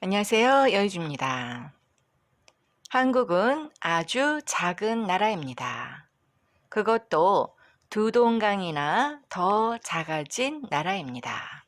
안녕하세요. 여유주입니다. 한국은 아주 작은 나라입니다. 그것도 두 동강이나 더 작아진 나라입니다.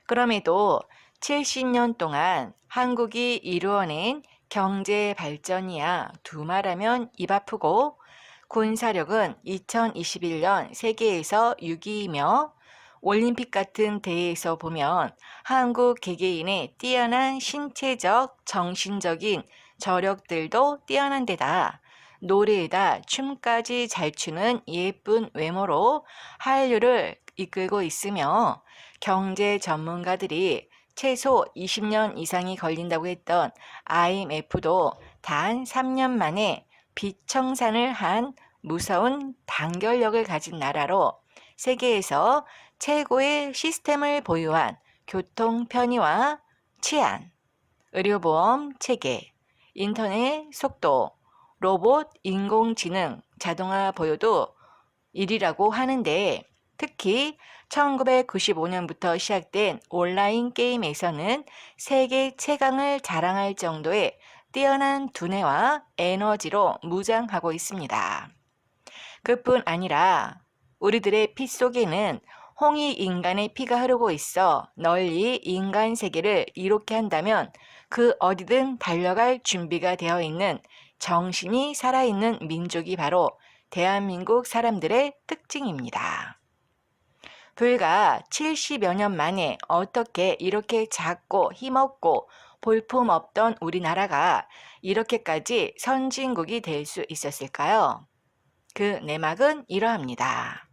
그럼에도 70년 동안 한국이 이루어낸 경제 발전이야 두말하면 입 아프고 군사력은 2021년 세계에서 6위이며 올림픽 같은 대회에서 보면 한국 개개인의 뛰어난 신체적, 정신적인 저력들도 뛰어난 데다 노래에다 춤까지 잘 추는 예쁜 외모로 한류를 이끌고 있으며 경제 전문가들이 최소 20년 이상이 걸린다고 했던 IMF도 단 3년 만에 비청산을 한 무서운 단결력을 가진 나라로 세계에서 최고의 시스템을 보유한 교통 편의와 치안, 의료보험 체계, 인터넷 속도, 로봇, 인공지능, 자동화 보유도 1위라고 하는데 특히 1995년부터 시작된 온라인 게임에서는 세계 최강을 자랑할 정도의 뛰어난 두뇌와 에너지로 무장하고 있습니다. 그뿐 아니라 우리들의 피 속에는 홍이 인간의 피가 흐르고 있어 널리 인간 세계를 이롭게 한다면 그 어디든 달려갈 준비가 되어 있는 정신이 살아있는 민족이 바로 대한민국 사람들의 특징입니다. 불과 70여 년 만에 어떻게 이렇게 작고 힘없고 볼품없던 우리나라가 이렇게까지 선진국이 될 수 있었을까요? 그 내막은 이러합니다.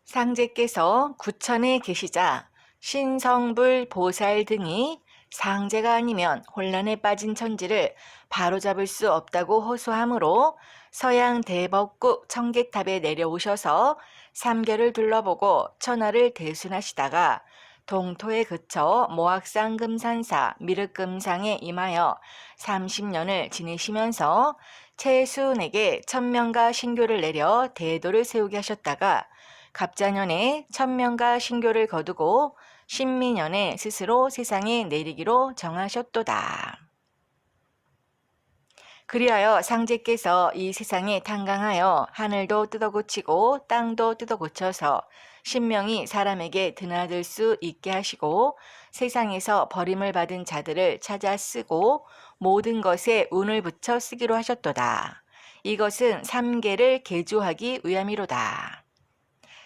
상제께서 구천에 계시자 신성불 보살 등이 상제가 아니면 혼란에 빠진 천지를 바로잡을 수 없다고 호소하므로 서양 대법국 청계탑에 내려오셔서 삼계를 둘러보고 천하를 대순하시다가 동토에 그쳐 모악산 금산사 미륵금상에 임하여 30년을 지내시면서 최순에게 천명가 신교를 내려 대도를 세우게 하셨다가 갑자년에 천명가 신교를 거두고 신미년에 스스로 세상에 내리기로 정하셨도다. 그리하여 상제께서 이 세상에 탄강하여 하늘도 뜯어고치고 땅도 뜯어고쳐서 신명이 사람에게 드나들 수 있게 하시고 세상에서 버림을 받은 자들을 찾아 쓰고 모든 것에 운을 붙여 쓰기로 하셨도다. 이것은 삼계를 개조하기 위함이로다.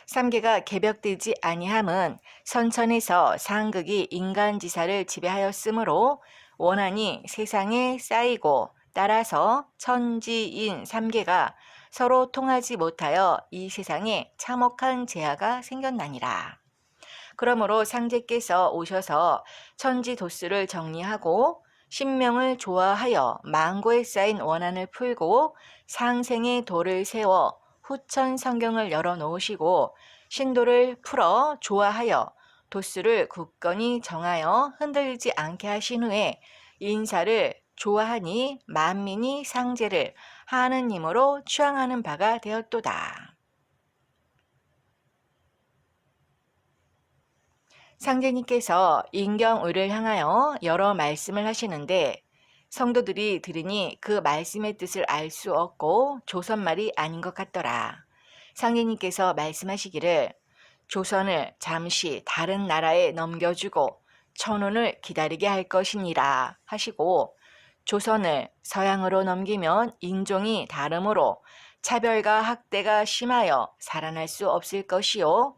삼계가 개벽되지 아니함은 선천에서 상극이 인간지사를 지배하였으므로 원한이 세상에 쌓이고 따라서 천지인 삼계가 서로 통하지 못하여 이 세상에 참혹한 재하가 생겼나니라. 그러므로 상제께서 오셔서 천지도수를 정리하고 신명을 조화하여 만고에 쌓인 원한을 풀고 상생의 도를 세워 후천 성경을 열어놓으시고 신도를 풀어 조화하여 도수를 굳건히 정하여 흔들리지 않게 하신 후에 인사를 조화하니 만민이 상제를 하느님으로 추앙하는 바가 되었도다. 상제님께서 인경의를 향하여 여러 말씀을 하시는데 성도들이 들으니 그 말씀의 뜻을 알 수 없고 조선말이 아닌 것 같더라. 상제님께서 말씀하시기를 조선을 잠시 다른 나라에 넘겨주고 천운을 기다리게 할 것이니라 하시고 조선을 서양으로 넘기면 인종이 다르므로 차별과 학대가 심하여 살아날 수 없을 것이요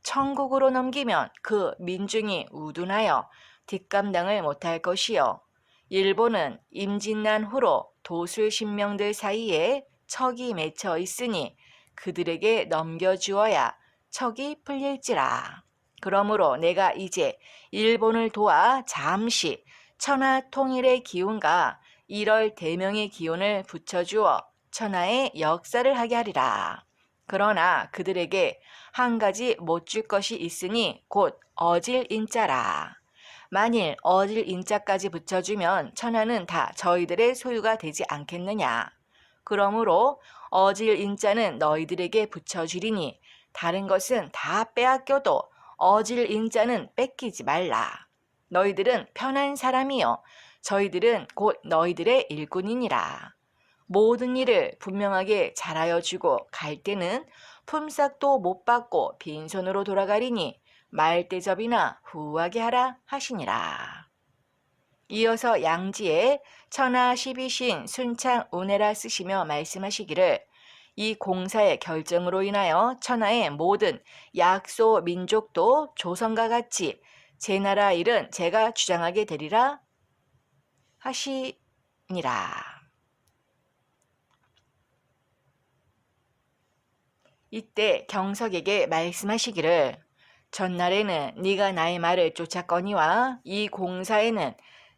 천국으로 넘기면 그 민중이 우둔하여 뒷감당을 못할 것이요 일본은 임진난 후로 도술 신명들 사이에 척이 맺혀 있으니 그들에게 넘겨주어야 척이 풀릴지라. 그러므로 내가 이제 일본을 도와 잠시 천하 통일의 기운과 1월 대명의 기운을 붙여주어 천하의 역사를 하게 하리라. 그러나 그들에게 한 가지 못 줄 것이 있으니 곧 어질 인자라. 만일 어질 인자까지 붙여주면 천하는 다 저희들의 소유가 되지 않겠느냐. 그러므로 어질 인자는 너희들에게 붙여주리니 다른 것은 다 빼앗겨도 어질 인자는 뺏기지 말라. 너희들은 편한 사람이요 저희들은 곧 너희들의 일꾼이니라. 모든 일을 분명하게 잘하여 주고 갈 때는 품삯도 못 받고 빈손으로 돌아가리니 말대접이나 후하게 하라 하시니라. 이어서 양지에 천하 십이신 순창 운해라 쓰시며 말씀하시기를 이 공사의 결정으로 인하여 천하의 모든 약소 민족도 조선과 같이 제 나라 일은 제가 주장하게 되리라 하시니라. 이때 경석에게 말씀하시기를 전날에는 네가 나의 말을 쫓았거니와 이 공사에는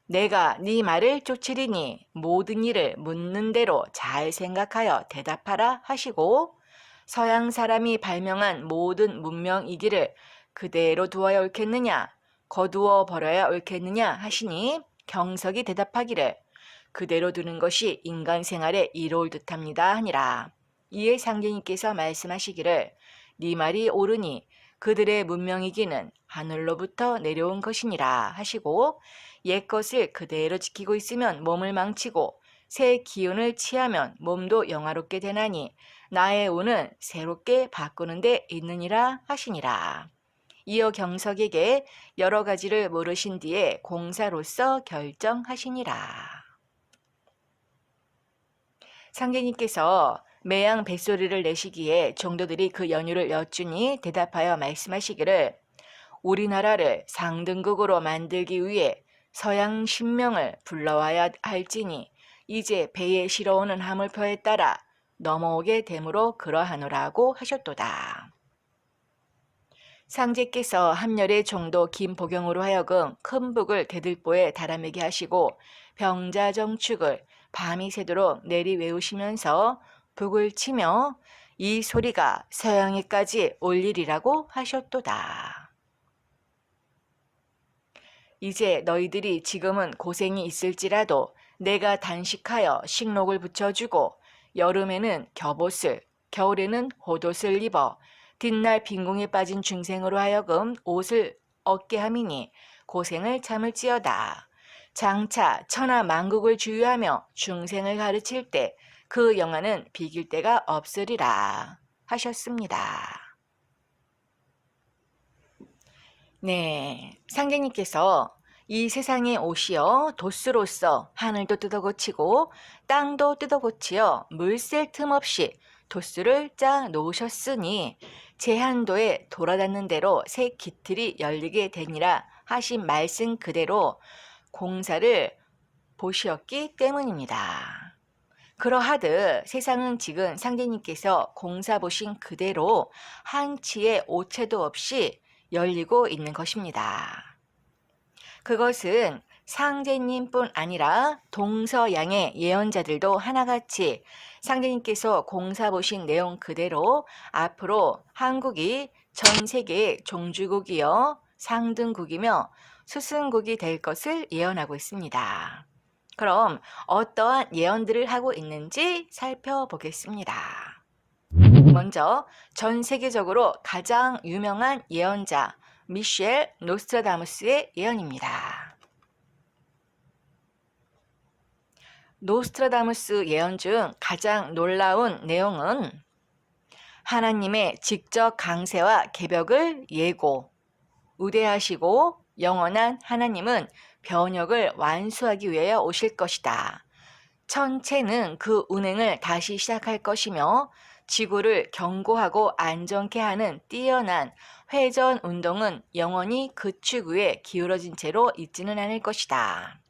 내가 네 말을 쫓으리니 모든 일을 묻는 대로 잘 생각하여 대답하라 하시고 서양 사람이 발명한 모든 문명이기를 그대로 두어야 옳겠느냐 거두어 버려야 옳겠느냐 하시니 경석이 대답하기를 그대로 두는 것이 인간 생활에 이로울 듯합니다 하니라. 이에 상제님께서 말씀하시기를 네 말이 옳으니 그들의 문명이기는 하늘로부터 내려온 것이니라 하시고 옛것을 그대로 지키고 있으면 몸을 망치고 새 기운을 취하면 몸도 영화롭게 되나니 나의 운은 새롭게 바꾸는 데 있느니라 하시니라. 이어 경석에게 여러 가지를 물으신 뒤에 공사로서 결정하시니라. 상제님께서 매양 뱃소리를 내시기에 종도들이 그 연유를 여쭈니 대답하여 말씀하시기를 우리나라를 상등국으로 만들기 위해 서양 신명을 불러와야 할지니 이제 배에 실어오는 화물표에 따라 넘어오게 되므로 그러하노라고 하셨도다. 상제께서 함열의 종도 김보경으로 하여금 큰 북을 대들보에 달아매게 하시고 병자정축을 밤이 새도록 내리 외우시면서 북을 치며 이 소리가 서양에까지 올리리라고 하셨도다. 이제 너희들이 지금은 고생이 있을지라도 내가 단식하여 식록을 붙여주고 여름에는 겹옷을 겨울에는 홑옷을 입어 뒷날 빈궁에 빠진 중생으로 하여금 옷을 얻게 함이니 고생을 참을지어다. 장차 천하 만국을 주유하며 중생을 가르칠 때 그 영화는 비길 데가 없으리라 하셨습니다. 네, 상제님께서 이 세상에 오시어 도수로서 하늘도 뜯어고치고 땅도 뜯어고치어 물샐 틈 없이 도수를 짜 놓으셨으니 제한도에 돌아닿는 대로 새 기틀이 열리게 되니라 하신 말씀 그대로 공사를 보시었기 때문입니다. 그러하듯 세상은 지금 상제님께서 공사 보신 그대로 한치의 오체도 없이 열리고 있는 것입니다. 그것은 상제님뿐 아니라 동서양의 예언자들도 하나같이 상제님께서 공사 보신 내용 그대로 앞으로 한국이 전 세계의 종주국이요 상등국이며 수승국이 될 것을 예언하고 있습니다. 그럼 어떠한 예언들을 하고 있는지 살펴보겠습니다. 먼저 전 세계적으로 가장 유명한 예언자 미셸 노스트라다무스의 예언입니다. 노스트라다무스 예언 중 가장 놀라운 내용은 하나님의 직접 강세와 개벽을 예고, 우대하시고 영원한 하나님은 변혁을 완수하기 위하여 오실 것이다. 천체는 그 운행을 다시 시작할 것이며 지구를 견고하고 안정케 하는 뛰어난 회전 운동은 영원히 그 추구에 기울어진 채로 있지는 않을 것이다.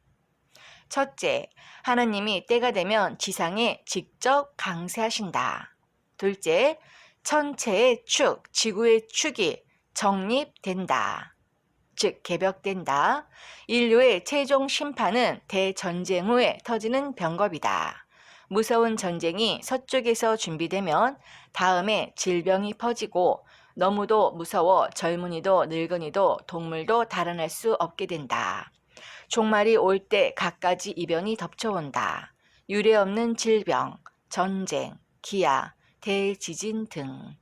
첫째, 하나님이 때가 되면 지상에 직접 강세하신다. 둘째, 천체의 축, 지구의 축이 정립된다. 즉 개벽된다. 인류의 최종 심판은 대전쟁 후에 터지는 병겁이다. 무서운 전쟁이 서쪽에서 준비되면 다음에 질병이 퍼지고 너무도 무서워 젊은이도 늙은이도 동물도 달아날 수 없게 된다. 종말이 올 때 갖가지 이변이 덮쳐온다. 유례없는 질병, 전쟁, 기아, 대지진 등.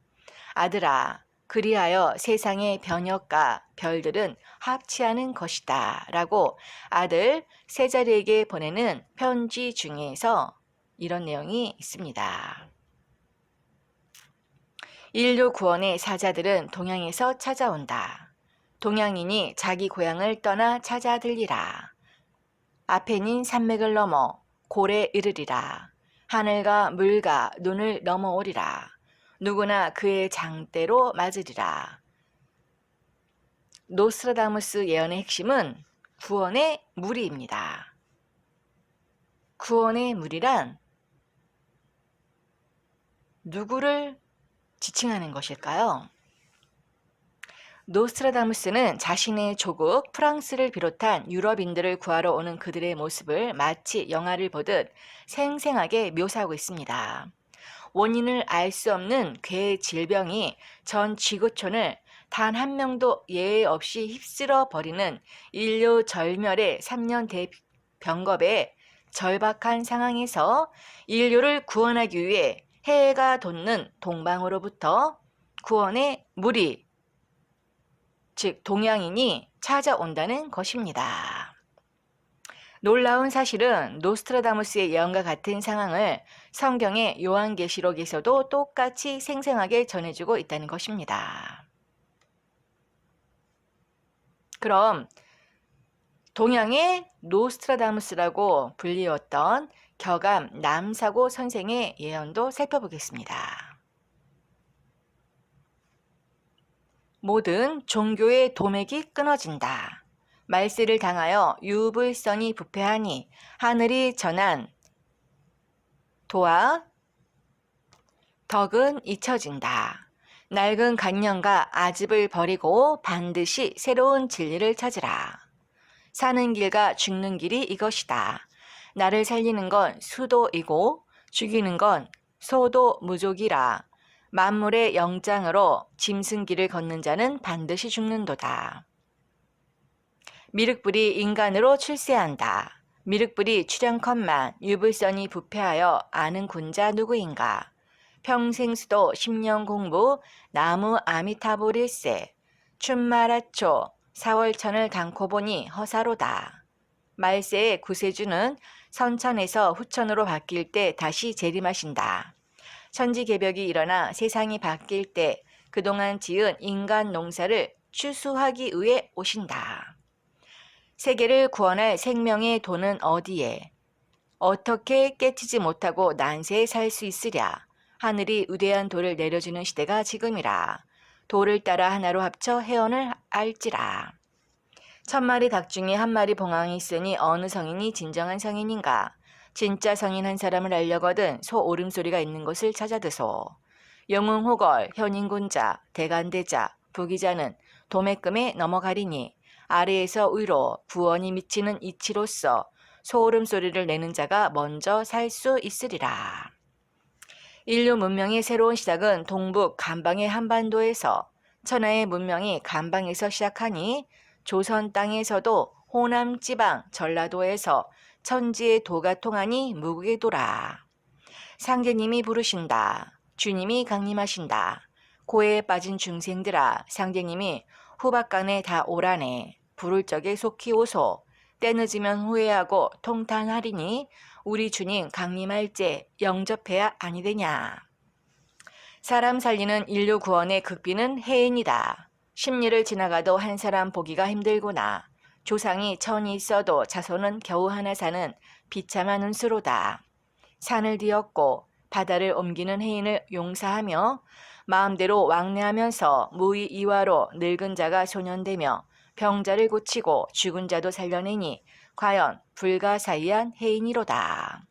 아들아, 그리하여 세상의 변혁과 별들은 합치하는 것이다 라고 아들 세자리에게 보내는 편지 중에서 이런 내용이 있습니다. 인류 구원의 사자들은 동양에서 찾아온다. 동양인이 자기 고향을 떠나 찾아들리라. 아페닌 산맥을 넘어 골에 이르리라. 하늘과 물과 눈을 넘어오리라. 누구나 그의 장대로 맞으리라. 노스트라다무스 예언의 핵심은 구원의 무리입니다. 구원의 무리란 누구를 지칭하는 것일까요? 노스트라다무스는 자신의 조국 프랑스를 비롯한 유럽인들을 구하러 오는 그들의 모습을 마치 영화를 보듯 생생하게 묘사하고 있습니다. 원인을 알 수 없는 괴 질병이 전 지구촌을 단 한 명도 예외 없이 휩쓸어 버리는 인류 절멸의 3년 대병겁의 절박한 상황에서 인류를 구원하기 위해 해가 돋는 동방으로부터 구원의 무리, 즉 동양인이 찾아온다는 것입니다. 놀라운 사실은 노스트라다무스의 예언과 같은 상황을 성경의 요한계시록에서도 똑같이 생생하게 전해주고 있다는 것입니다. 그럼 동양의 노스트라다무스라고 불리웠던 격암 남사고 선생의 예언도 살펴보겠습니다. 모든 종교의 도맥이 끊어진다. 말세를 당하여 유불선이 부패하니 하늘이 전한 도와 덕은 잊혀진다. 낡은 관념과 아집을 버리고 반드시 새로운 진리를 찾으라. 사는 길과 죽는 길이 이것이다. 나를 살리는 건 수도이고 죽이는 건 소도무족이라. 만물의 영장으로 짐승길을 걷는 자는 반드시 죽는도다. 미륵불이 인간으로 출세한다. 미륵불이 출현컨만 유불선이 부패하여 아는 군자 누구인가. 평생수도 10년 공부 나무 아미타불일세. 춘마라초 4월천을 당코 보니 허사로다. 말세의 구세주는 선천에서 후천으로 바뀔 때 다시 재림하신다. 천지개벽이 일어나 세상이 바뀔 때 그동안 지은 인간 농사를 추수하기 위해 오신다. 세계를 구원할 생명의 도는 어디에? 어떻게 깨치지 못하고 난세에 살 수 있으랴? 하늘이 위대한 도를 내려주는 시대가 지금이라. 도를 따라 하나로 합쳐 해언을 알지라. 1000마리 닭 중에 1마리 봉황이 있으니 어느 성인이 진정한 성인인가? 진짜 성인 한 사람을 알려거든 소 오름소리가 있는 곳을 찾아드소. 영웅호걸, 현인군자, 대간대자, 부기자는 도매금에 넘어가리니 아래에서 위로 구원이 미치는 이치로서 소울음소리를 내는 자가 먼저 살 수 있으리라. 인류 문명의 새로운 시작은 동북 간방의 한반도에서, 천하의 문명이 간방에서 시작하니 조선 땅에서도 호남 지방 전라도에서 천지의 도가 통하니 무국의 도라. 상제님이 부르신다. 주님이 강림하신다. 고해에 빠진 중생들아, 상제님이 후박간에 다 오라네. 부를 적에 속히 오소. 때늦으면 후회하고 통탄하리니 우리 주님 강림할제 영접해야 아니되냐. 사람 살리는 인류 구원의 극비는 해인이다. 십리를 지나가도 한 사람 보기가 힘들구나. 조상이 천이 있어도 자손은 겨우 하나 사는 비참한 운수로다. 산을 뒤엎고 바다를 옮기는 해인을 용사하며 마음대로 왕래하면서 무의 이화로 늙은 자가 소년되며 병자를 고치고 죽은 자도 살려내니 과연 불가사의한 해인이로다.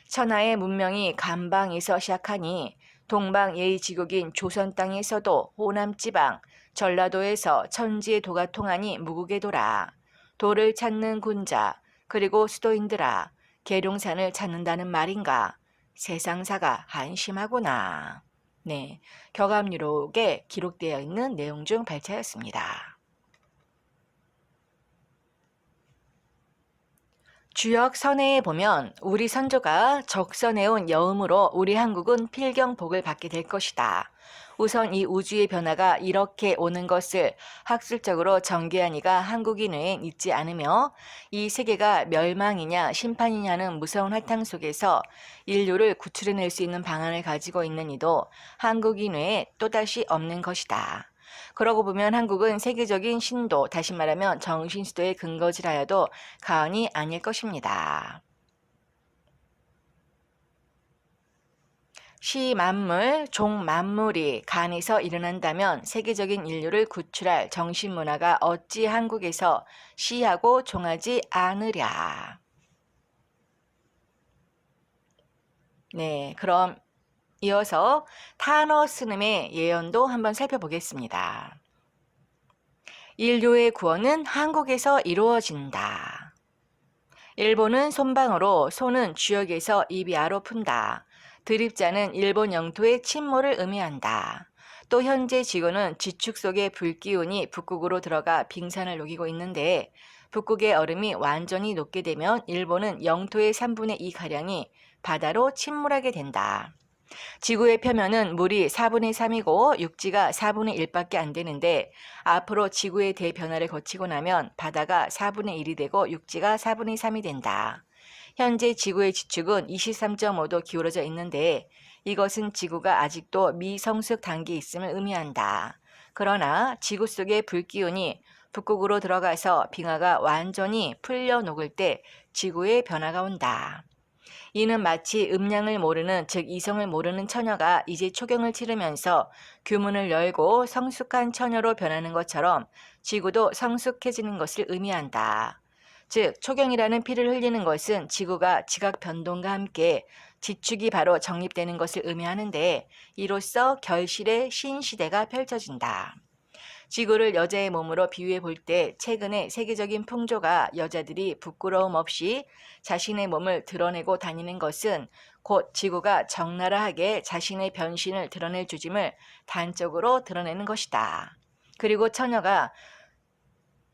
천하의 문명이 간방에서 시작하니 동방 예의지국인 조선 땅에서도 호남지방 전라도에서 천지의 도가 통하니 무국의 도라. 도를 찾는 군자 그리고 수도인들아, 계룡산을 찾는다는 말인가. 세상사가 한심하구나. 네, 격암유록에 기록되어 있는 내용 중 발차였습니다. 주역 선해에 보면 우리 선조가 적선해온 여음으로 우리 한국은 필경복을 받게 될 것이다. 우선 이 우주의 변화가 이렇게 오는 것을 학술적으로 전개한 이가 한국인 외엔 있지 않으며 이 세계가 멸망이냐 심판이냐는 무서운 할탕 속에서 인류를 구출해낼 수 있는 방안을 가지고 있는 이도 한국인 외에 또다시 없는 것이다. 그러고 보면 한국은 세계적인 신도, 다시 말하면 정신수도의 근거지라여도 과언이 아닐 것입니다. 시 만물, 종 만물이 간에서 일어난다면 세계적인 인류를 구출할 정신문화가 어찌 한국에서 시하고 종하지 않으랴. 네, 그럼 이어서 타너 스님의 예언도 한번 살펴보겠습니다. 인류의 구원은 한국에서 이루어진다. 일본은 손방으로, 손은 주역에서 입이 아로 푼다. 드립자는 일본 영토의 침몰을 의미한다. 또 현재 지구는 지축 속의 불기운이 북극으로 들어가 빙산을 녹이고 있는데 북극의 얼음이 완전히 녹게 되면 일본은 영토의 3분의 2가량이 바다로 침몰하게 된다. 지구의 표면은 물이 4분의 3이고 육지가 4분의 1밖에 안 되는데 앞으로 지구의 대변화를 거치고 나면 바다가 4분의 1이 되고 육지가 4분의 3이 된다. 현재 지구의 지축은 23.5도 기울어져 있는데 이것은 지구가 아직도 미성숙 단계에 있음을 의미한다. 그러나 지구 속의 불기운이 북극으로 들어가서 빙하가 완전히 풀려 녹을 때 지구의 변화가 온다. 이는 마치 음양을 모르는, 즉 이성을 모르는 처녀가 이제 초경을 치르면서 규문을 열고 성숙한 처녀로 변하는 것처럼 지구도 성숙해지는 것을 의미한다. 즉 초경이라는 피를 흘리는 것은 지구가 지각 변동과 함께 지축이 바로 정립되는 것을 의미하는데 이로써 결실의 신시대가 펼쳐진다. 지구를 여자의 몸으로 비유해 볼 때 최근의 세계적인 풍조가 여자들이 부끄러움 없이 자신의 몸을 드러내고 다니는 것은 곧 지구가 적나라하게 자신의 변신을 드러낼 주짐을 단적으로 드러내는 것이다. 그리고 처녀가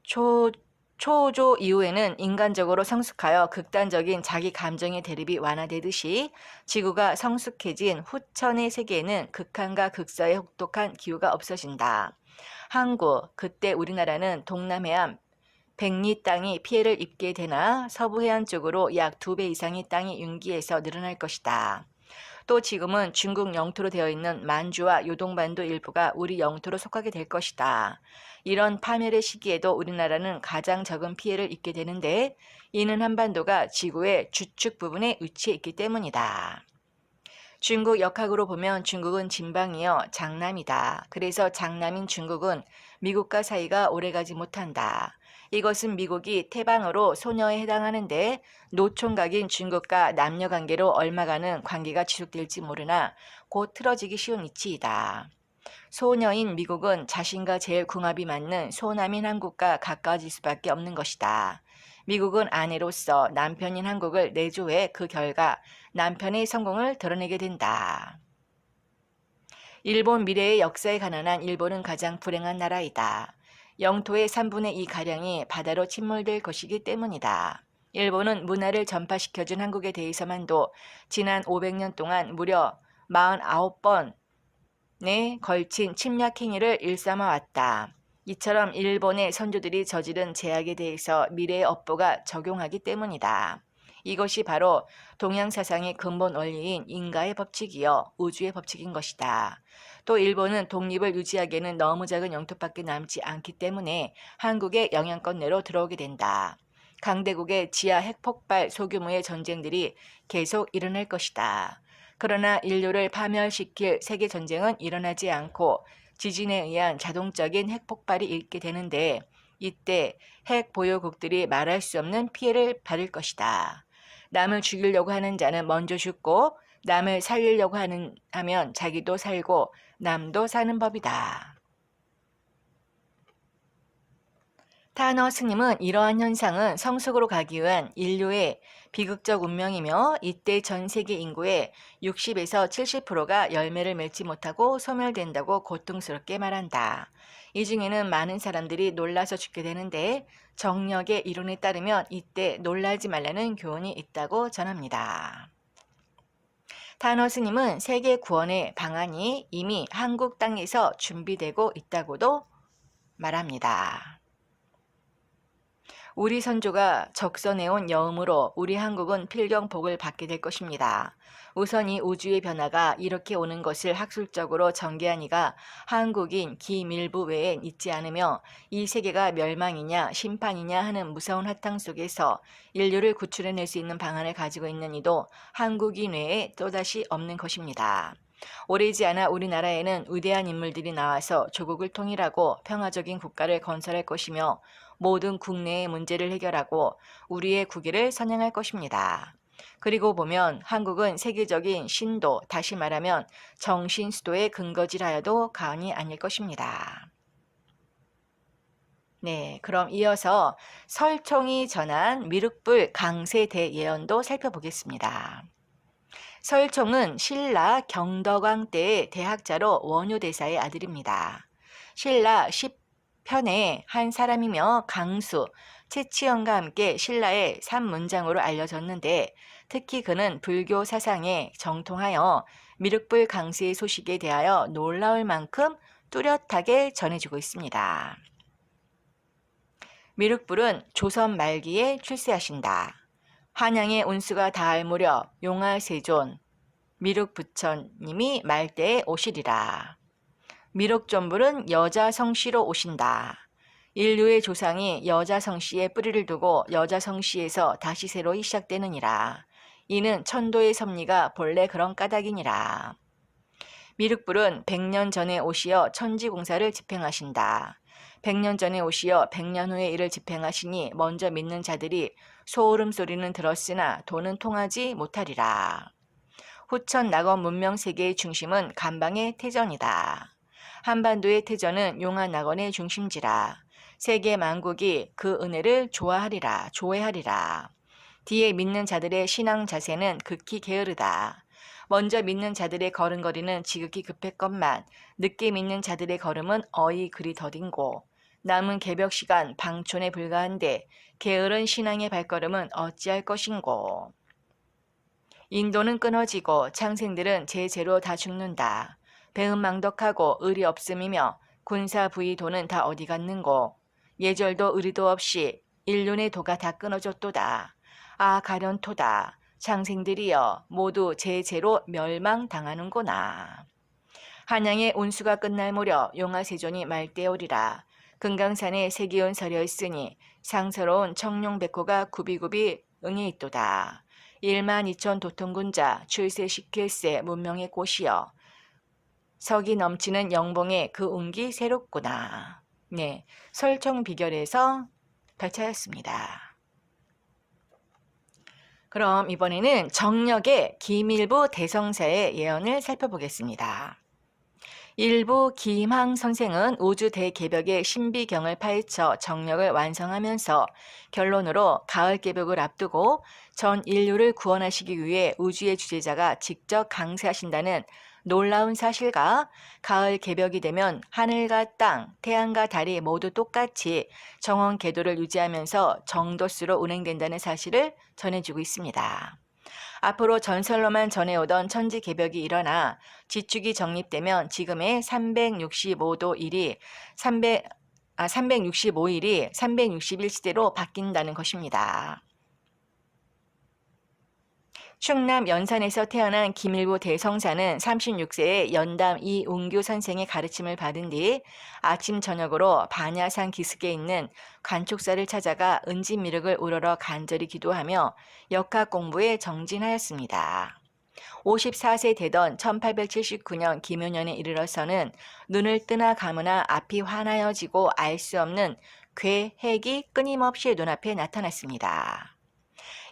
초조 이후에는 인간적으로 성숙하여 극단적인 자기 감정의 대립이 완화되듯이 지구가 성숙해진 후천의 세계에는 극한과 극서의 혹독한 기후가 없어진다. 한국, 그때 우리나라는 동남해안 백리 땅이 피해를 입게 되나 서부 해안 쪽으로 약 2배 이상의 땅이 융기해서 늘어날 것이다. 또 지금은 중국 영토로 되어 있는 만주와 요동반도 일부가 우리 영토로 속하게 될 것이다. 이런 파멸의 시기에도 우리나라는 가장 적은 피해를 입게 되는데 이는 한반도가 지구의 주축 부분에 위치해 있기 때문이다. 중국 역학으로 보면 중국은 진방이여 장남이다. 그래서 장남인 중국은 미국과 사이가 오래가지 못한다. 이것은 미국이 태방으로 소녀에 해당하는데 노총각인 중국과 남녀관계로 얼마간은 관계가 지속될지 모르나 곧 틀어지기 쉬운 이치이다. 소녀인 미국은 자신과 제일 궁합이 맞는 소남인 한국과 가까워질 수밖에 없는 것이다. 미국은 아내로서 남편인 한국을 내조해 그 결과 남편의 성공을 드러내게 된다. 일본 미래의 역사에 관한한 일본은 가장 불행한 나라이다. 영토의 3분의 2가량이 바다로 침몰될 것이기 때문이다. 일본은 문화를 전파시켜준 한국에 대해서만도 지난 500년 동안 무려 49번에 걸친 침략 행위를 일삼아 왔다. 이처럼 일본의 선조들이 저지른 제약에 대해서 미래의 업보가 적용하기 때문이다. 이것이 바로 동양 사상의 근본 원리인 인가의 법칙이요 우주의 법칙인 것이다. 또 일본은 독립을 유지하기에는 너무 작은 영토밖에 남지 않기 때문에 한국의 영향권 내로 들어오게 된다. 강대국의 지하 핵폭발 소규모의 전쟁들이 계속 일어날 것이다. 그러나 인류를 파멸시킬 세계전쟁은 일어나지 않고 지진에 의한 자동적인 핵폭발이 있게 되는데 이때 핵 보유국들이 말할 수 없는 피해를 받을 것이다. 남을 죽이려고 하는 자는 먼저 죽고 남을 살리려고 하면 자기도 살고 남도 사는 법이다. 타너 스님은 이러한 현상은 성숙으로 가기 위한 인류의 비극적 운명이며 이때 전 세계 인구의 60에서 70%가 열매를 맺지 못하고 소멸된다고 고통스럽게 말한다. 이 중에는 많은 사람들이 놀라서 죽게 되는데 정력의 이론에 따르면 이때 놀라지 말라는 교훈이 있다고 전합니다. 단어 스님은 세계 구원의 방안이 이미 한국 땅에서 준비되고 있다고도 말합니다. 우리 선조가 적선해온 여음으로 우리 한국은 필경복을 받게 될 것입니다. 우선 이 우주의 변화가 이렇게 오는 것을 학술적으로 전개하니가 한국인 기밀부 외엔 있지 않으며 이 세계가 멸망이냐 심판이냐 하는 무서운 화탕 속에서 인류를 구출해낼 수 있는 방안을 가지고 있는 이도 한국인 외에 또다시 없는 것입니다. 오래지 않아 우리나라에는 위대한 인물들이 나와서 조국을 통일하고 평화적인 국가를 건설할 것이며 모든 국내의 문제를 해결하고 우리의 국위를 선양할 것입니다. 그리고 보면 한국은 세계적인 신도, 다시 말하면 정신 수도의 근거지라여도 과언이 아닐 것입니다. 네, 그럼 이어서 설총이 전한 미륵불 강세대 예언도 살펴보겠습니다. 설총은 신라 경덕왕 때의 대학자로 원효대사의 아들입니다. 신라 10편의 한 사람이며 강수, 채치연과 함께 신라의 삼문장으로 알려졌는데 특히 그는 불교 사상에 정통하여 미륵불 강세의 소식에 대하여 놀라울 만큼 뚜렷하게 전해지고 있습니다. 미륵불은 조선 말기에 출세하신다. 한양의 운수가 닿을 무렵 용화세존 미륵부처님이 말대에 오시리라. 미륵존불은 여자 성씨로 오신다. 인류의 조상이 여자 성씨에 뿌리를 두고 여자 성씨에서 다시 새로이 시작되느니라. 이는 천도의 섭리가 본래 그런 까닭이니라. 미륵불은 100년 전에 오시어 천지공사를 집행하신다. 100년 전에 오시어 100년 후에 이를 집행하시니 먼저 믿는 자들이 소름 소리는 들었으나 돈은 통하지 못하리라. 후천 낙원 문명 세계의 중심은 간방의 태전이다. 한반도의 태전은 용화 낙원의 중심지라. 세계 만국이 그 은혜를 조회하리라. 뒤에 믿는 자들의 신앙 자세는 극히 게으르다. 먼저 믿는 자들의 걸음걸이는 지극히 급했건만 늦게 믿는 자들의 걸음은 어이 그리 더딘고 남은 개벽 시간 방촌에 불과한데 게으른 신앙의 발걸음은 어찌할 것인고. 인도는 끊어지고 창생들은 제재로 다 죽는다. 배은망덕하고 의리 없음이며 군사 부의 도는 다 어디 갔는고. 예절도 의리도 없이 인륜의 도가 다 끊어졌도다. 아 가련토다. 창생들이여 모두 제재로 멸망당하는구나. 한양의 운수가 끝날 무렵 용화세존이 말대에 오리라. 금강산에 세기운 서려 있으니 상서로운 청룡백호가 굽이굽이 응해 있도다. 12,000 도통군자 출세시킬세 문명의 꽃이여. 석이 넘치는 영봉의 그 운기 새롭구나. 네, 설총 비결에서 발차였습니다. 그럼 이번에는 정력의 기밀부 대성사의 예언을 살펴보겠습니다. 일부 기임항 선생은 우주 대개벽의 신비경을 파헤쳐 정력을 완성하면서 결론으로 가을 개벽을 앞두고 전 인류를 구원하시기 위해 우주의 주재자가 직접 강세하신다는 놀라운 사실과 가을 개벽이 되면 하늘과 땅, 태양과 달이 모두 똑같이 정원 궤도를 유지하면서 정도수로 운행된다는 사실을 전해주고 있습니다. 앞으로 전설로만 전해오던 천지 개벽이 일어나 지축이 정립되면 지금의 365일이 361시대로 바뀐다는 것입니다. 충남 연산에서 태어난 김일부 대성사는 36세에 연담 이운규 선생의 가르침을 받은 뒤 아침 저녁으로 반야산 기슭에 있는 관촉사를 찾아가 은진미륵을 우러러 간절히 기도하며 역학 공부에 정진하였습니다. 54세 되던 1879년 김효년에 이르러서는 눈을 뜨나 감으나 앞이 환하여지고 알 수 없는 괴핵이 끊임없이 눈앞에 나타났습니다.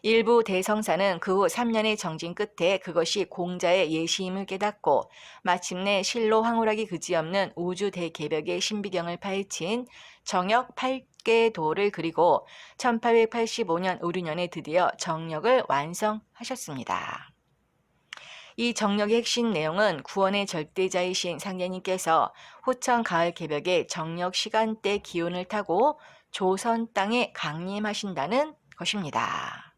일부 대성사는 그 후 3년의 정진 끝에 그것이 공자의 예시임을 깨닫고 마침내 실로 황홀하기 그지없는 우주 대개벽의 신비경을 파헤친 정역 8개도를 그리고 1885년 우류년에 드디어 정력을 완성하셨습니다. 이 정력의 핵심 내용은 구원의 절대자이신 상제님께서 후천 가을 개벽에 정력 시간대 기운을 타고 조선 땅에 강림하신다는 것입니다.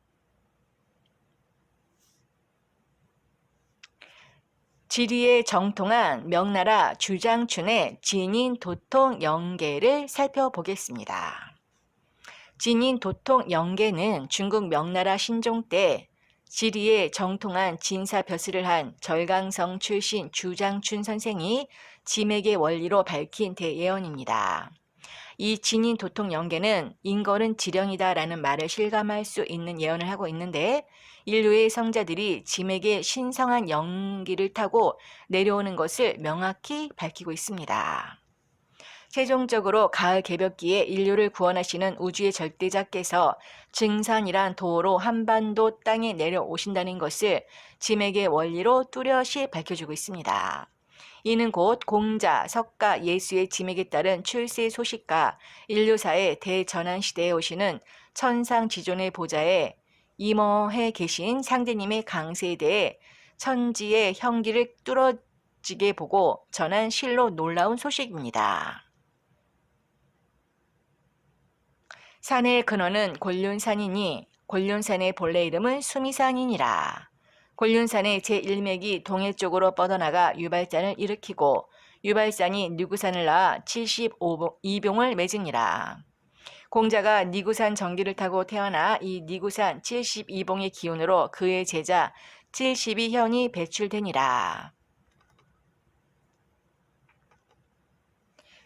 지리에 정통한 명나라 주장춘의 진인 도통 영계를 살펴보겠습니다. 진인 도통 영계는 중국 명나라 신종 때 지리에 정통한 진사벼슬을 한 절강성 출신 주장춘 선생이 지맥의 원리로 밝힌 대예언입니다. 이 진인 도통 영계는 인걸은 지령이다라는 말을 실감할 수 있는 예언을 하고 있는데, 인류의 성자들이 지맥의 신성한 연기를 타고 내려오는 것을 명확히 밝히고 있습니다. 최종적으로 가을 개벽기에 인류를 구원하시는 우주의 절대자께서 증산이란 도로 한반도 땅에 내려오신다는 것을 지맥의 원리로 뚜렷이 밝혀주고 있습니다. 이는 곧 공자, 석가, 예수의 지맥에 따른 출세 소식과 인류사의 대전환 시대에 오시는 천상지존의 보좌에 임어해 계신 상대님의 강세에 대해 천지의 형기를 뚫어지게 보고 전한 실로 놀라운 소식입니다. 산의 근원은 곤륜산이니 곤륜산의 본래 이름은 수미산이니라. 곤륜산의 제1맥이 동해 쪽으로 뻗어나가 유발산을 일으키고 유발산이 니구산을 낳아 72봉을 맺으니라. 공자가 니구산 전기를 타고 태어나 이 니구산 72봉의 기운으로 그의 제자 72현이 배출되니라.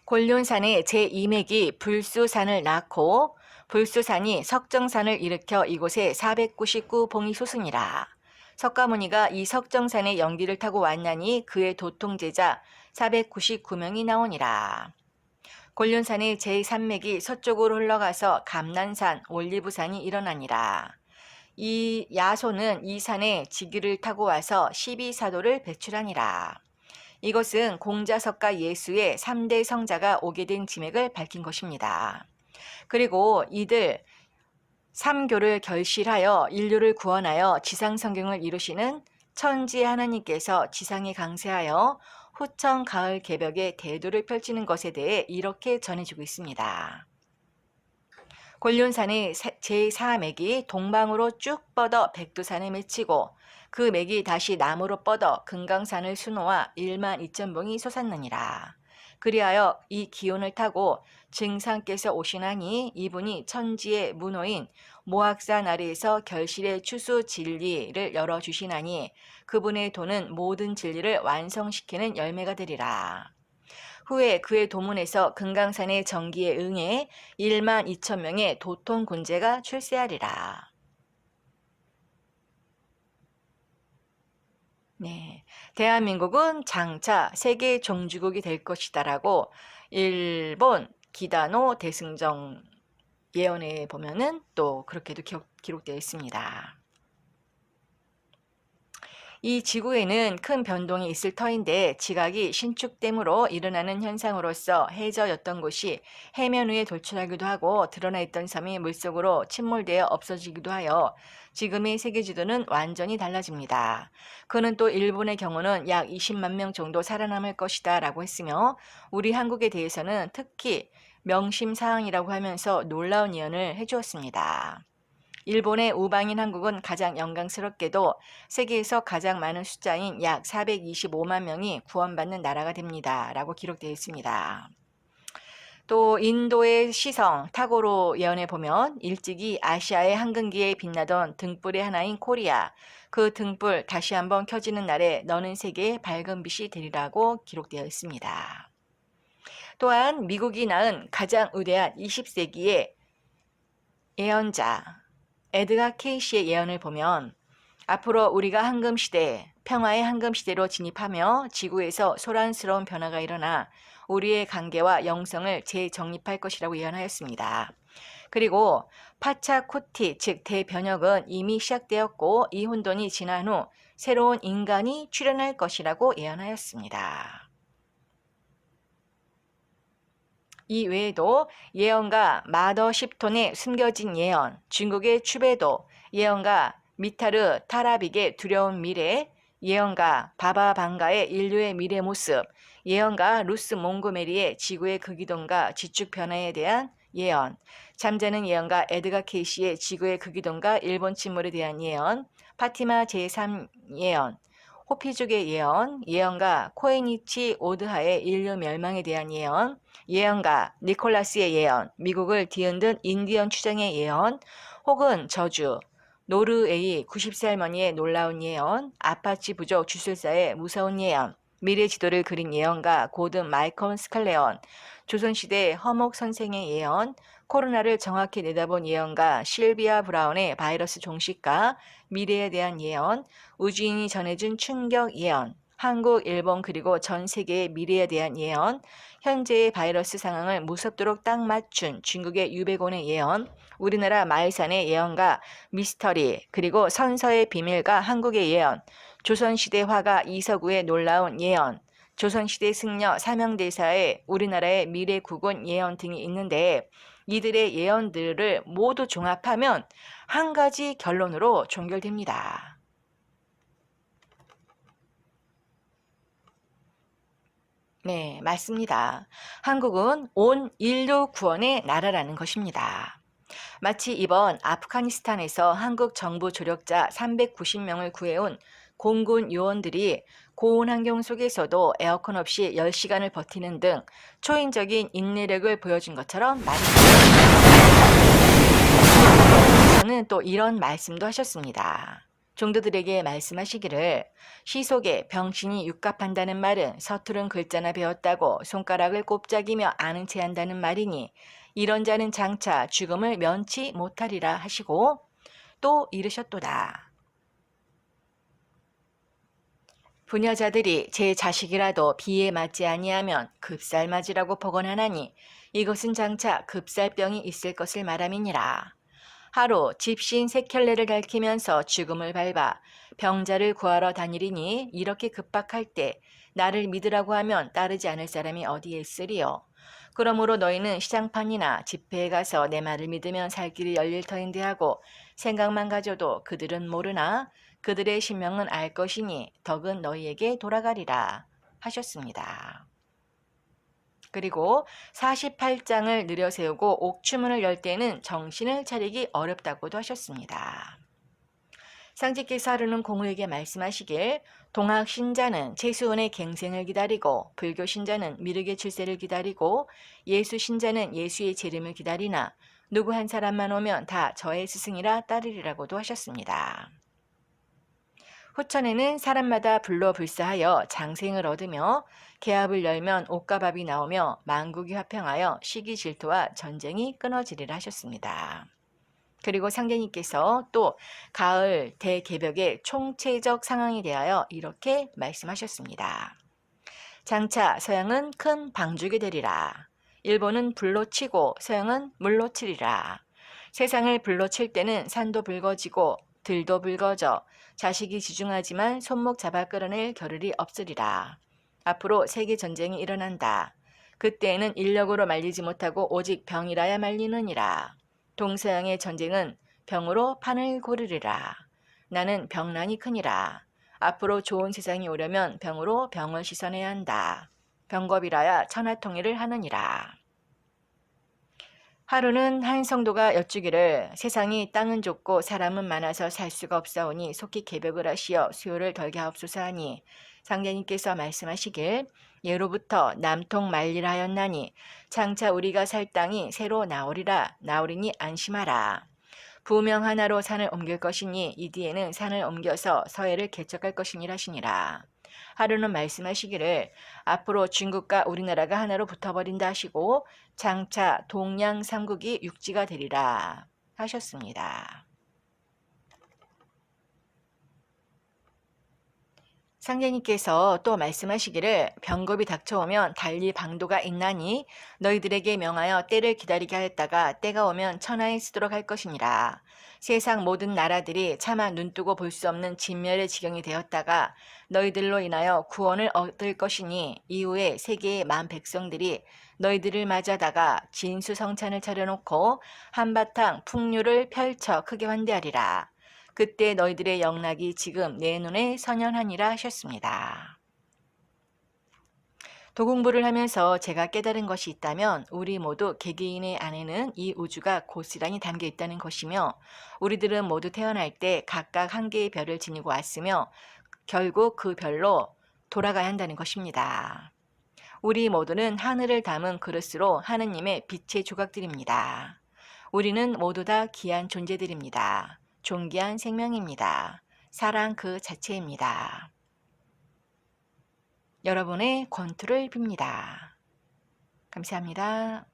곤륜산의 제2맥이 불수산을 낳고 불수산이 석정산을 일으켜 이곳에 499봉이 솟으니라. 석가모니가 이 석정산의 연기를 타고 왔나니 그의 도통제자 499명이 나오니라. 곤륜산의 제3맥이 서쪽으로 흘러가서 감난산, 올리브산이 일어나니라. 이 야소는 이 산에 지기를 타고 와서 12사도를 배출하니라. 이것은 공자, 석가, 예수의 3대 성자가 오게 된 지맥을 밝힌 것입니다. 그리고 이들 3교를 결실하여 인류를 구원하여 지상성경을 이루시는 천지의 하나님께서 지상에 강세하여 후천 가을 개벽에 대도를 펼치는 것에 대해 이렇게 전해주고 있습니다. 곤륜산의 제4맥이 동방으로 쭉 뻗어 백두산에 맺히고 그 맥이 다시 남으로 뻗어 금강산을 수놓아 12,000봉이 솟았느니라. 그리하여 이 기운을 타고 증상께서 오시나니 이분이 천지의 문호인 모악산 아래에서 결실의 추수 진리를 열어주시나니 그분의 도는 모든 진리를 완성시키는 열매가 되리라. 후에 그의 도문에서 금강산의 정기에 응해 12,000명의 도통군제가 출세하리라. 네, 대한민국은 장차 세계 종주국이 될 것이다라고 일본 기다노 대승정 예언에 보면은 또 그렇게도 기록되어 있습니다. 이 지구에는 큰 변동이 있을 터인데 지각이 신축됨으로 일어나는 현상으로서 해저였던 곳이 해면 위에 돌출하기도 하고 드러나 있던 섬이 물속으로 침몰되어 없어지기도 하여 지금의 세계지도는 완전히 달라집니다. 그는 또 일본의 경우는 약 20만 명 정도 살아남을 것이다 라고 했으며 우리 한국에 대해서는 특히 명심사항이라고 하면서 놀라운 예언을 해주었습니다. 일본의 우방인 한국은 가장 영광스럽게도 세계에서 가장 많은 숫자인 약 425만 명이 구원받는 나라가 됩니다. 라고 기록되어 있습니다. 또 인도의 시성 타고로 예언에 보면 일찍이 아시아의 한근기에 빛나던 등불의 하나인 코리아, 그 등불 다시 한번 켜지는 날에 너는 세계의 밝은 빛이 되리라고 기록되어 있습니다. 또한 미국이 낳은 가장 위대한 20세기의 예언자 에드가 케이시의 예언을 보면 앞으로 우리가 황금시대, 평화의 황금시대로 진입하며 지구에서 소란스러운 변화가 일어나 우리의 관계와 영성을 재정립할 것이라고 예언하였습니다. 그리고 파차코티 즉 대변혁은 이미 시작되었고 이 혼돈이 지난 후 새로운 인간이 출현할 것이라고 예언하였습니다. 이 외에도 예언가 마더 십톤의 숨겨진 예언, 중국의 추베도, 예언가 미타르 타라빅의 두려운 미래, 예언가 바바 방가의 인류의 미래 모습, 예언가 루스 몽고메리의 지구의 극이동과 지축 변화에 대한 예언, 잠자는 예언가 에드가 케이시의 지구의 극이동과 일본 침몰에 대한 예언, 파티마 제3 예언, 호피족의 예언, 예언가 코에니치 오드하의 인류 멸망에 대한 예언, 예언가 니콜라스의 예언, 미국을 뒤흔든 인디언 추장의 예언, 혹은 저주, 노르웨이 90세 할머니의 놀라운 예언, 아파치 부족 주술사의 무서운 예언, 미래 지도를 그린 예언가 고든 마이컴 스칼레온, 조선시대 허목 선생의 예언, 코로나를 정확히 내다본 예언가 실비아 브라운의 바이러스 종식과 미래에 대한 예언, 우주인이 전해준 충격 예언, 한국, 일본 그리고 전 세계의 미래에 대한 예언, 현재의 바이러스 상황을 무섭도록 딱 맞춘 중국의 유백온의 예언, 우리나라 마일산의 예언가 미스터리, 그리고 선서의 비밀과 한국의 예언, 조선시대 화가 이서구의 놀라운 예언, 조선시대 승려 사명대사의 우리나라의 미래 국운 예언 등이 있는데 이들의 예언들을 모두 종합하면 한 가지 결론으로 종결됩니다. 네, 맞습니다. 한국은 온 인류 구원의 나라라는 것입니다. 마치 이번 아프가니스탄에서 한국 정부 조력자 390명을 구해온 공군 요원들이 고온 환경 속에서도 에어컨 없이 10시간을 버티는 등 초인적인 인내력을 보여준 것처럼 저는 또 이런 말씀도 하셨습니다. 종도들에게 말씀하시기를 시속에 병신이 육갑한다는 말은 서투른 글자나 배웠다고 손가락을 꼽작이며 아는 체 한다는 말이니 이런 자는 장차 죽음을 면치 못하리라 하시고 또 이르셨도다. 부녀자들이 제 자식이라도 비에 맞지 아니하면 급살맞으라고 복언하나니 이것은 장차 급살병이 있을 것을 말함이니라. 하루 집신 세 켤레를 갈키면서 죽음을 밟아 병자를 구하러 다니리니 이렇게 급박할 때 나를 믿으라고 하면 따르지 않을 사람이 어디에 있으리요. 그러므로 너희는 시장판이나 집회에 가서 내 말을 믿으면 살 길이 열릴 터인데 하고 생각만 가져도 그들은 모르나 그들의 신명은 알 것이니 덕은 너희에게 돌아가리라 하셨습니다. 그리고 48장을 내려세우고 옥추문을 열 때는 정신을 차리기 어렵다고도 하셨습니다. 상제께서 하루는 공우에게 말씀하시길 동학 신자는 최수원의 갱생을 기다리고 불교 신자는 미륵의 출세를 기다리고 예수 신자는 예수의 재림을 기다리나 누구 한 사람만 오면 다 저의 스승이라 따르리라고도 하셨습니다. 후천에는 사람마다 불로불사하여 장생을 얻으며 개합을 열면 옷과 밥이 나오며 만국이 화평하여 시기 질투와 전쟁이 끊어지리라 하셨습니다. 그리고 상제님께서 또 가을 대개벽의 총체적 상황에 대하여 이렇게 말씀하셨습니다. 장차 서양은 큰 방죽이 되리라. 일본은 불로 치고 서양은 물로 치리라. 세상을 불로 칠 때는 산도 붉어지고 들도 붉어져 자식이 지중하지만 손목 잡아 끌어낼 겨를이 없으리라. 앞으로 세계전쟁이 일어난다. 그때에는 인력으로 말리지 못하고 오직 병이라야 말리느니라. 동서양의 전쟁은 병으로 판을 고르리라. 나는 병난이 크니라. 앞으로 좋은 세상이 오려면 병으로 병을 씻어내야 한다. 병겁이라야 천하통일을 하느니라. 하루는 한 성도가 여쭈기를 세상이 땅은 좁고 사람은 많아서 살 수가 없사오니 속히 개벽을 하시어 수요를 덜게 하옵소서 하니 상제님께서 말씀하시길 예로부터 남통 말리라 하였나니 장차 우리가 살 땅이 새로 나오리니 안심하라. 부명 하나로 산을 옮길 것이니 이 뒤에는 산을 옮겨서 서해를 개척할 것이니라 하시니라. 하루는 말씀하시기를 앞으로 중국과 우리나라가 하나로 붙어버린다 하시고 장차 동양 삼국이 육지가 되리라 하셨습니다. 상제님께서 또 말씀하시기를 병겁이 닥쳐오면 달리 방도가 있나니 너희들에게 명하여 때를 기다리게 하였다가 때가 오면 천하에 쓰도록 할 것이니라. 세상 모든 나라들이 차마 눈뜨고 볼 수 없는 진멸의 지경이 되었다가 너희들로 인하여 구원을 얻을 것이니 이후에 세계의 만 백성들이 너희들을 맞아다가 진수성찬을 차려놓고 한바탕 풍류를 펼쳐 크게 환대하리라. 그때 너희들의 영락이 지금 내 눈에 선연하니라 하셨습니다. 도공부를 하면서 제가 깨달은 것이 있다면 우리 모두 개개인의 안에는 이 우주가 고스란히 담겨 있다는 것이며 우리들은 모두 태어날 때 각각 한 개의 별을 지니고 왔으며 결국 그 별로 돌아가야 한다는 것입니다. 우리 모두는 하늘을 담은 그릇으로 하느님의 빛의 조각들입니다. 우리는 모두 다 귀한 존재들입니다. 존귀한 생명입니다. 사랑 그 자체입니다. 여러분의 권투를 빕니다. 감사합니다.